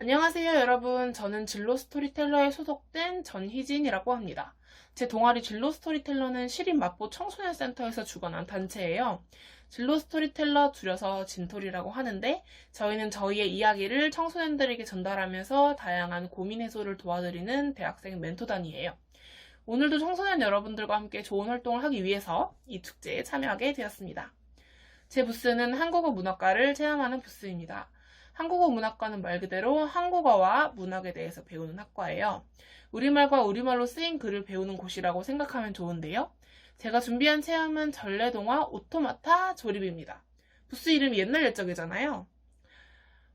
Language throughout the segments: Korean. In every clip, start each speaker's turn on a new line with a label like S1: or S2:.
S1: 안녕하세요 여러분. 저는 진로 스토리텔러에 소속된 전희진이라고 합니다. 제 동아리 진로 스토리텔러는 시립 마포 청소년센터에서 주관한 단체예요. 진로 스토리텔러 줄여서 진토리라고 하는데 저희는 저희의 이야기를 청소년들에게 전달하면서 다양한 고민 해소를 도와드리는 대학생 멘토단이에요. 오늘도 청소년 여러분들과 함께 좋은 활동을 하기 위해서 이 축제에 참여하게 되었습니다. 제 부스는 한국어 문학과를 체험하는 부스입니다. 한국어 문학과는 말 그대로 한국어와 문학에 대해서 배우는 학과예요. 우리말과 우리말로 쓰인 글을 배우는 곳이라고 생각하면 좋은데요. 제가 준비한 체험은 전래동화 오토마타 조립입니다. 부스 이름이 옛날 옛적이잖아요.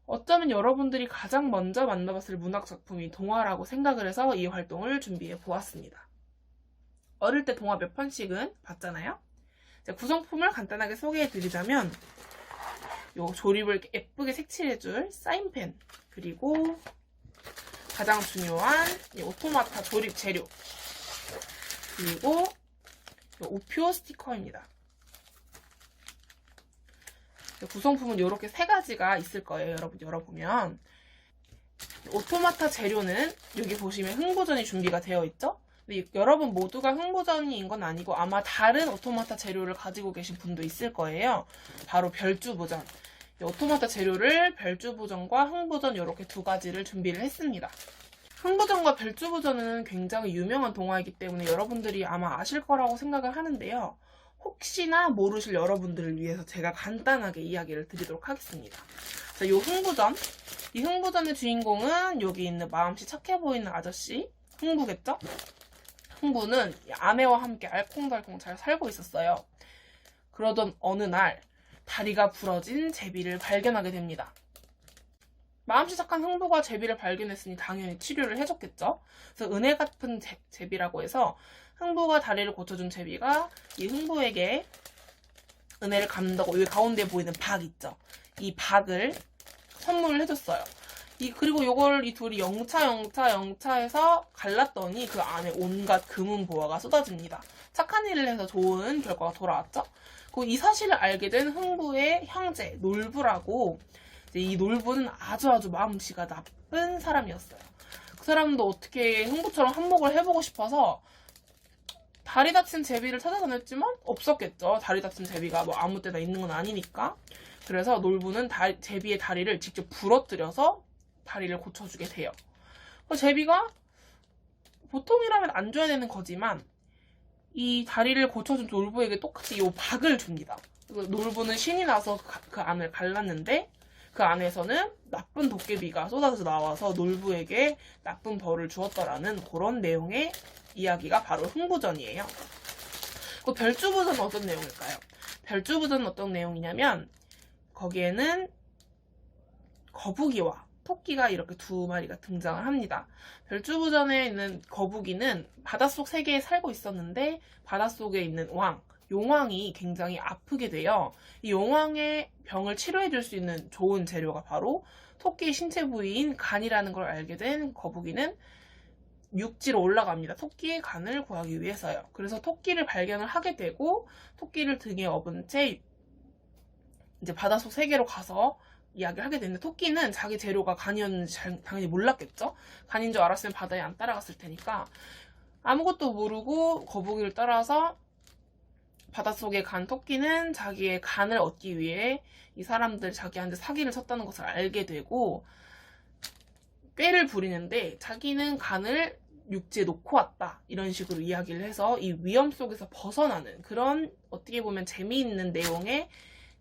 S1: 어쩌면 여러분들이 가장 먼저 만나봤을 문학 작품이 동화라고 생각을 해서 이 활동을 준비해 보았습니다. 어릴 때 동화 몇 편씩은 봤잖아요. 구성품을 간단하게 소개해 드리자면 요 조립을 예쁘게 색칠해줄 사인펜, 그리고 가장 중요한 이 오토마타 조립 재료, 그리고 우표 스티커입니다. 구성품은 이렇게 세 가지가 있을 거예요. 여러분 열어보면 오토마타 재료는 여기 보시면 흥보전이 준비가 되어 있죠. 근데 여러분 모두가 흥보전이인 건 아니고 아마 다른 오토마타 재료를 가지고 계신 분도 있을 거예요. 바로 별주보전. 이 오토마타 재료를 별주보전과 흥보전 이렇게 두 가지를 준비를 했습니다. 흥보전과 별주보전은 굉장히 유명한 동화이기 때문에 여러분들이 아마 아실 거라고 생각을 하는데요. 혹시나 모르실 여러분들을 위해서 제가 간단하게 이야기를 드리도록 하겠습니다. 자, 이 흥보전. 이 흥보전의 주인공은 여기 있는 마음씨 착해 보이는 아저씨, 흥부겠죠? 흥부는 아내와 함께 알콩달콩 잘 살고 있었어요. 그러던 어느 날 다리가 부러진 제비를 발견하게 됩니다. 마음씨 착한 흥부가 제비를 발견했으니 당연히 치료를 해줬겠죠. 그래서 은혜 같은 제비라고 해서 흥부가 다리를 고쳐준 제비가 이 흥부에게 은혜를 갚는다고 여기 가운데 보이는 박 있죠. 이 박을 선물을 해줬어요. 그리고 요걸 이 둘이 영차해서 갈랐더니 그 안에 온갖 금은 보화가 쏟아집니다. 착한 일을 해서 좋은 결과가 돌아왔죠. 그리고 이 사실을 알게 된 흥부의 형제 놀부라고, 이 놀부는 아주 마음씨가 나쁜 사람이었어요. 그 사람도 어떻게 흥부처럼 한몫을 해보고 싶어서 다리 다친 제비를 찾아다녔지만 없었겠죠. 다리 다친 제비가 뭐 아무 때나 있는 건 아니니까. 그래서 놀부는 제비의 다리를 직접 부러뜨려서 다리를 고쳐주게 돼요. 제비가 보통이라면 안 줘야 되는 거지만 이 다리를 고쳐준 놀부에게 똑같이 이 박을 줍니다. 놀부는 신이 나서 그 안을 갈랐는데 그 안에서는 나쁜 도깨비가 쏟아져 나와서 놀부에게 나쁜 벌을 주었더라는 그런 내용의 이야기가 바로 흥부전이에요. 별주부전은 어떤 내용일까요? 별주부전은 어떤 내용이냐면 거기에는 거북이와 토끼가 이렇게 두 마리가 등장을 합니다. 별주부전에 있는 거북이는 바닷속 세계에 살고 있었는데 바닷속에 있는 용왕이 굉장히 아프게 돼요. 이 용왕의 병을 치료해줄 수 있는 좋은 재료가 바로 토끼의 신체 부위인 간이라는 걸 알게 된 거북이는 육지로 올라갑니다. 토끼의 간을 구하기 위해서요. 그래서 토끼를 발견을 하게 되고 토끼를 등에 업은 채 이제 바닷속 세계로 가서 이야기를 하게 되는데 토끼는 자기 재료가 간이었는지 당연히 몰랐겠죠. 간인 줄 알았으면 바다에 안 따라갔을 테니까 아무것도 모르고 거북이를 따라서 바닷속에 간 토끼는 자기의 간을 얻기 위해 이 사람들 자기한테 사기를 쳤다는 것을 알게 되고 꾀를 부리는데 자기는 간을 육지에 놓고 왔다 이런 식으로 이야기를 해서 이 위험 속에서 벗어나는 그런 어떻게 보면 재미있는 내용의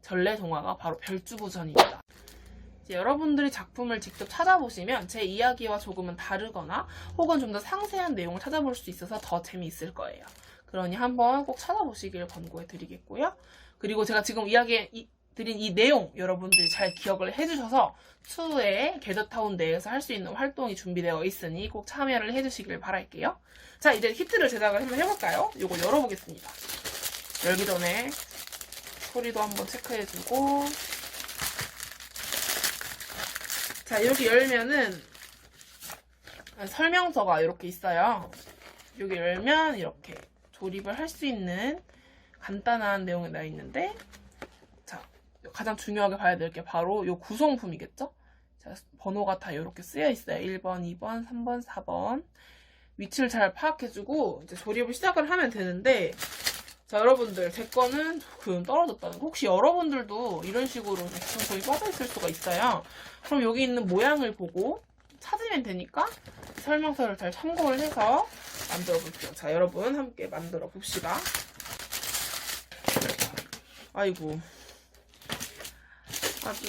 S1: 전래 동화가 바로 별주부전입니다. 여러분들이 작품을 직접 찾아보시면 제 이야기와 조금은 다르거나 혹은 좀 더 상세한 내용을 찾아볼 수 있어서 더 재미있을 거예요. 그러니 한번 꼭 찾아보시길 권고해 드리겠고요. 그리고 제가 지금 이야기 드린 이 내용 여러분들이 잘 기억을 해주셔서 추후에 게더타운 내에서 할 수 있는 활동이 준비되어 있으니 꼭 참여를 해주시길 바랄게요. 자, 이제 히트를 제작을 한번 해볼까요? 이거 열어보겠습니다. 열기 전에 소리도 한번 체크해주고, 자, 이렇게 열면은 설명서가 이렇게 있어요. 여기 열면 이렇게 조립을 할 수 있는 간단한 내용이 나와 있는데, 자, 가장 중요하게 봐야 될 게 바로 이 구성품이겠죠? 자, 자, 번호가 다 이렇게 쓰여 있어요. 1번, 2번, 3번, 4번. 위치를 잘 파악해주고 이제 조립을 시작을 하면 되는데, 자, 여러분들, 제 거는 조금 떨어졌다는 거. 혹시 여러분들도 이런 식으로 제품 조립 빠져있을 수가 있어요. 그럼 여기 있는 모양을 보고 찾으면 되니까 설명서를 잘 참고를 해서 만들어 볼게요. 자, 여러분 함께 만들어 봅시다. 아이고.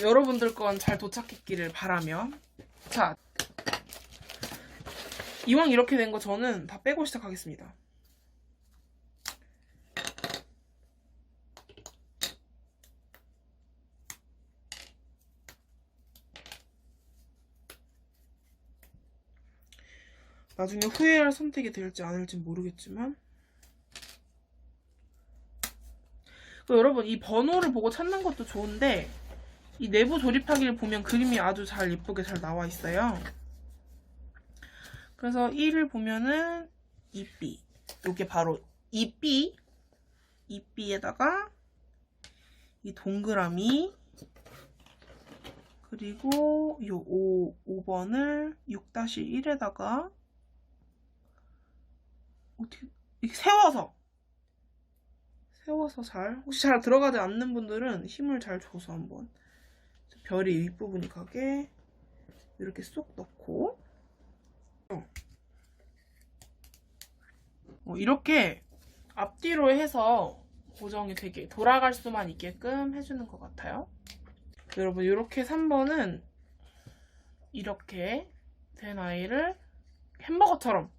S1: 여러분들 건 잘 도착했기를 바라며. 자, 이왕 이렇게 된 거 저는 다 빼고 시작하겠습니다. 나중에 후회할 선택이 될지 아닐지 모르겠지만, 여러분 이 번호를 보고 찾는 것도 좋은데 이 내부 조립하기를 보면 그림이 아주 잘 예쁘게 잘 나와 있어요. 그래서 1을 보면은 2B, 이게 바로 2B에다가 이 동그라미, 그리고 이 5번을 6-1에다가 어떻게 이렇게 세워서 혹시 잘 들어가지 않는 분들은 힘을 잘 줘서 한번 별이 윗부분이 가게 이렇게 쏙 넣고, 이렇게 앞뒤로 해서 고정이 되게 돌아갈 수만 있게끔 해주는 것 같아요. 여러분, 이렇게 3번은 이렇게 된 아이를 햄버거처럼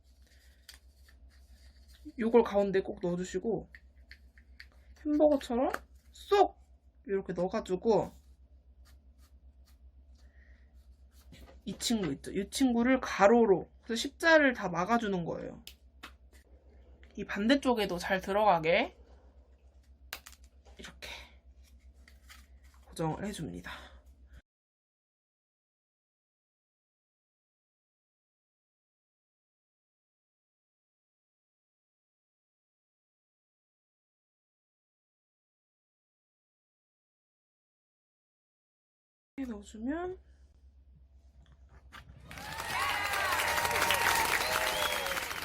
S1: 요걸 가운데 꼭 넣어주시고 햄버거처럼 쏙 이렇게 넣어가지고 이 친구 있죠? 이 친구를 가로로, 그래서 십자를 다 막아주는 거예요. 이 반대쪽에도 잘 들어가게 이렇게 고정을 해줍니다. 이렇게 넣어주면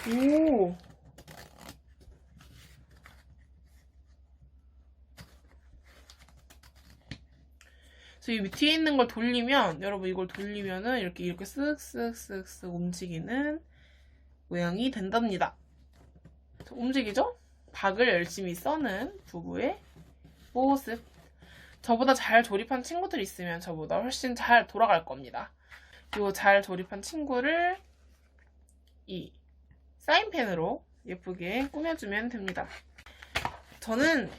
S1: 오! 그래서 이 뒤에 있는 걸 돌리면, 여러분 이걸 돌리면은 이렇게 쓱쓱쓱쓱 움직이는 모양이 된답니다. 움직이죠? 박을 열심히 써는 부부의 모습. 저보다 잘 조립한 친구들이 있으면 저보다 훨씬 잘 돌아갈 겁니다. 이 잘 조립한 친구를 이 사인펜으로 예쁘게 꾸며주면 됩니다. 저는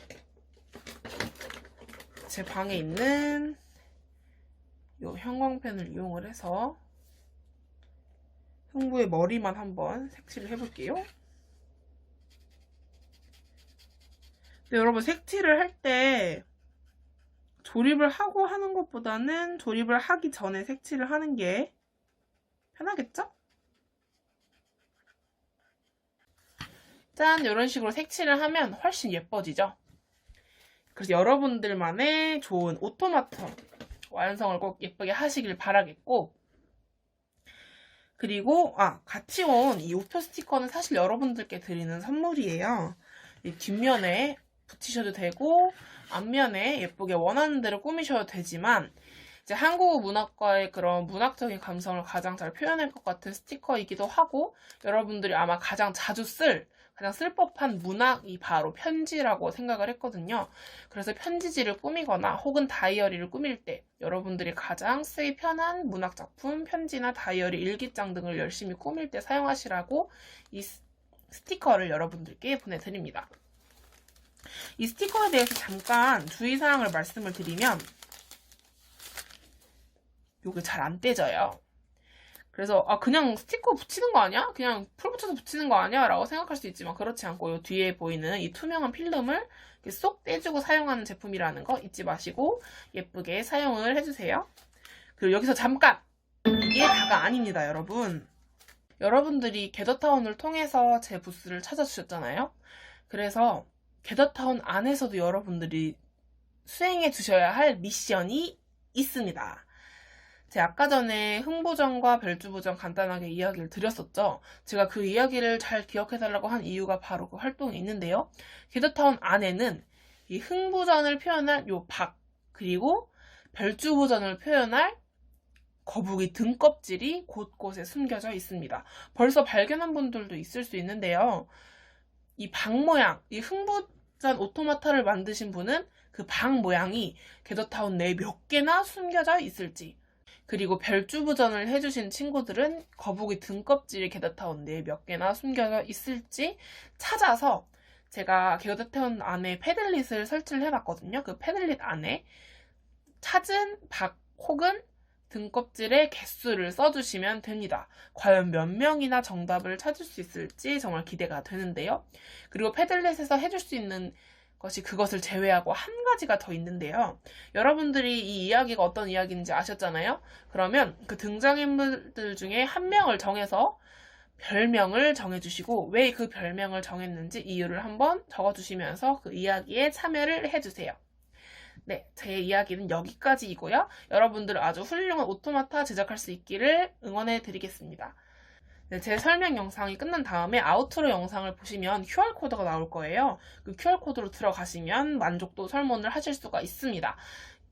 S1: 제 방에 있는 이 형광펜을 이용을 해서 흥부의 머리만 한번 색칠을 해볼게요. 근데 여러분, 색칠을 할 때 조립을 하고 하는 것보다는 조립을 하기 전에 색칠을 하는 게 편하겠죠? 짠! 이런 식으로 색칠을 하면 훨씬 예뻐지죠? 그래서 여러분들만의 좋은 오토마톤 완성을 꼭 예쁘게 하시길 바라겠고, 그리고 같이 온 이 우표 스티커는 사실 여러분들께 드리는 선물이에요. 이 뒷면에 붙이셔도 되고 앞면에 예쁘게 원하는 대로 꾸미셔도 되지만, 이제 한국 문학과의 그런 문학적인 감성을 가장 잘 표현할 것 같은 스티커이기도 하고, 여러분들이 아마 가장 자주 가장 쓸 법한 문학이 바로 편지라고 생각을 했거든요. 그래서 편지지를 꾸미거나 혹은 다이어리를 꾸밀 때 여러분들이 가장 쓰기 편한 문학작품, 편지나 다이어리, 일기장 등을 열심히 꾸밀 때 사용하시라고 이 스티커를 여러분들께 보내드립니다. 이 스티커에 대해서 잠깐 주의사항을 말씀을 드리면, 요게 잘 안 떼져요. 그래서 그냥 스티커 붙이는 거 아니야? 그냥 풀 붙여서 붙이는 거 아니야? 라고 생각할 수 있지만 그렇지 않고, 요 뒤에 보이는 이 투명한 필름을 이렇게 쏙 떼주고 사용하는 제품이라는 거 잊지 마시고 예쁘게 사용을 해주세요. 그리고 여기서 잠깐! 이게 다가 아닙니다, 여러분. 여러분들이 게더타운을 통해서 제 부스를 찾아주셨잖아요. 그래서 게더타운 안에서도 여러분들이 수행해 주셔야 할 미션이 있습니다. 제가 아까 전에 흥보전과 별주부전 간단하게 이야기를 드렸었죠. 제가 그 이야기를 잘 기억해달라고 한 이유가 바로 그 활동이 있는데요. 게더타운 안에는 이 흥부전을 표현할 요 박, 그리고 별주부전을 표현할 거북이 등껍질이 곳곳에 숨겨져 있습니다. 벌써 발견한 분들도 있을 수 있는데요. 이 박 모양, 이 흥부전 오토마타를 만드신 분은 그 박 모양이 게더타운 내에 몇 개나 숨겨져 있을지, 그리고 별주부전을 해주신 친구들은 거북이 등껍질이 게더타운 내에 몇 개나 숨겨져 있을지 찾아서 제가 게더타운 안에 패들릿을 설치를 해봤거든요. 그 패들릿 안에 찾은 박 혹은 등껍질의 개수를 써주시면 됩니다. 과연 몇 명이나 정답을 찾을 수 있을지 정말 기대가 되는데요. 그리고 패들렛에서 해줄 수 있는 것이 그것을 제외하고 한 가지가 더 있는데요. 여러분들이 이 이야기가 어떤 이야기인지 아셨잖아요? 그러면 그 등장인물들 중에 한 명을 정해서 별명을 정해주시고 왜 그 별명을 정했는지 이유를 한번 적어주시면서 그 이야기에 참여를 해주세요. 네, 제 이야기는 여기까지이고요. 여러분들 아주 훌륭한 오토마타 제작할 수 있기를 응원해 드리겠습니다. 네, 제 설명 영상이 끝난 다음에 아우트로 영상을 보시면 QR코드가 나올 거예요. 그 QR코드로 들어가시면 만족도 설문을 하실 수가 있습니다.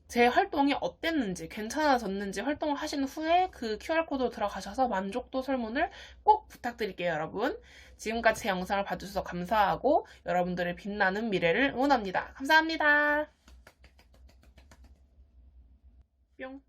S1: 제 활동이 어땠는지, 괜찮아졌는지 활동을 하신 후에 그 QR코드로 들어가셔서 만족도 설문을 꼭 부탁드릴게요, 여러분. 지금까지 제 영상을 봐주셔서 감사하고 여러분들의 빛나는 미래를 응원합니다. 감사합니다. 뿅.